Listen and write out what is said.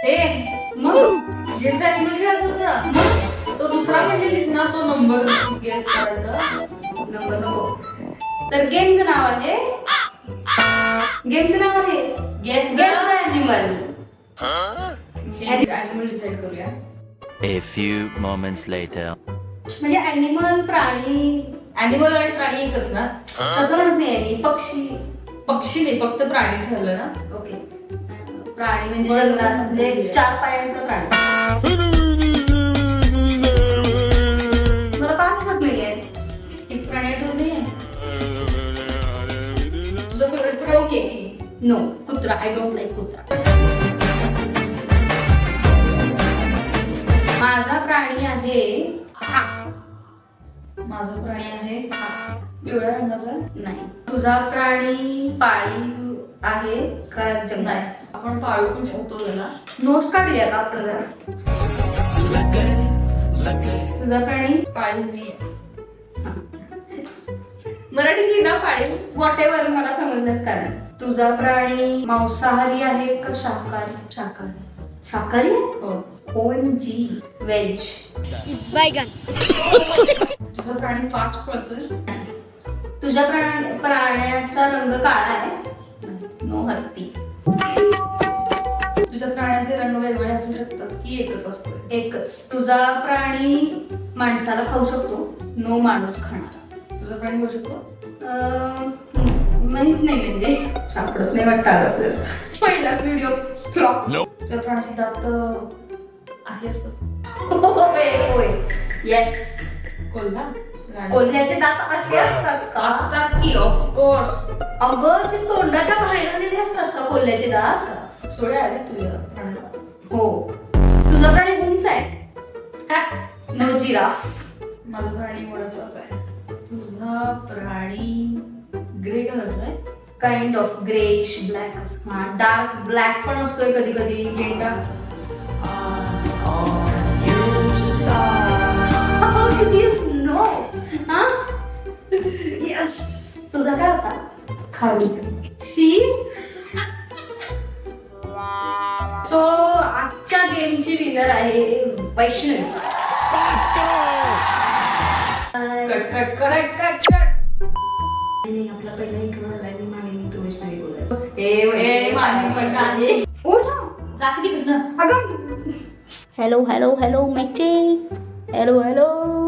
मग guess the animal खेळायचं होतं. तो दुसरा म्हणलेलीस ना, तो नंबर गेस करायचा. नंबर नको. तर गेमचं नाव आहे guess the animal. Animal decide करूया. A few moments later. म्हणजे ॲनिमल प्राणी. ॲनिमल आणि प्राणी एकच ना? तसं म्हणत नाही मी. पक्षी. पक्षी नाही, फक्त प्राणी ठरलं ना. ओके. प्राणी म्हणजे जंगलात म्हणजे 4 पायांचा प्राणी. मला का आठवत नाहीये. एक प्राणी आठवत नाहीये. तुझा फेवरेट प्राणी ओके की? नो, कुत्रा. आय डोंट लाईक कुत्रा. माझा प्राणी आहे माझा प्राणी आहे पिवळ्या रंगाचा. नाही. तुझा प्राणी पाळीव आहे का जंगल? नाही, आपण पाळू पण शकतो त्याला. नोट्स काढूया का आपण जरा? तुझा प्राणी पाळीव नाही. मराठी लिही ना पाळीव. व्हॉट एव्हर, मला समजलंच. कारण तुझा प्राणी मांसाहारी आहे का शाकाहारी? शाकाहारी आहे? हो. OMG. व्हेज. तुझा प्राणी फास्ट पळतोय. तुझ्या प्राण्याचा रंग काळा आहे? नो हत्ती. तुझ्या प्राण्याचे रंग वेगवेगळे असू शकतात की एकच असतो? एकच. तुझा प्राणी माणसाला खाऊ शकतो? नो, माणूस खाणार. तुझा प्राणी खाऊ शकतो? माहित नाही, म्हणजे सापडत नाही वाटतं आपल्याला. पहिलाच व्हिडिओ फ्लॉप. तुझ्या प्राण्याचे दात आहे असतात? होय. येस. कोल्हा. कोल्ह्याचे दात असे असतात का? असतात की, ऑफकोर्स. अगं, असे तोंडाच्या बाहेर आलेले असतात का कोल्ह्याचे दात? सोळे आले तुझ्या प्राण्याला? हो. तुझा प्राणी उंच आहे? No, giraffe. माझा प्राणी मोडासाच आहे. तुझा प्राणी ग्रे कलरचा आहे? Kind of greyish black. हा, डार्क ब्लॅक पण असतोय कधी कधी. गेंडा. नो. हा, येस. तुझा काय होता? खाली. शी. सो आजच्या गेमची विनर आहे Vaishnavi. Cut cut cut cut cut. नाही, आपला पहिला इंट्रो झाला. मी मानिनी, तू वैष्णवी बोलायचं. ए मानिक पण आहे. उठा. जा की तिकडनं. अगं. हॅलो हॅलो हॅलो मॅचे. Hello hello.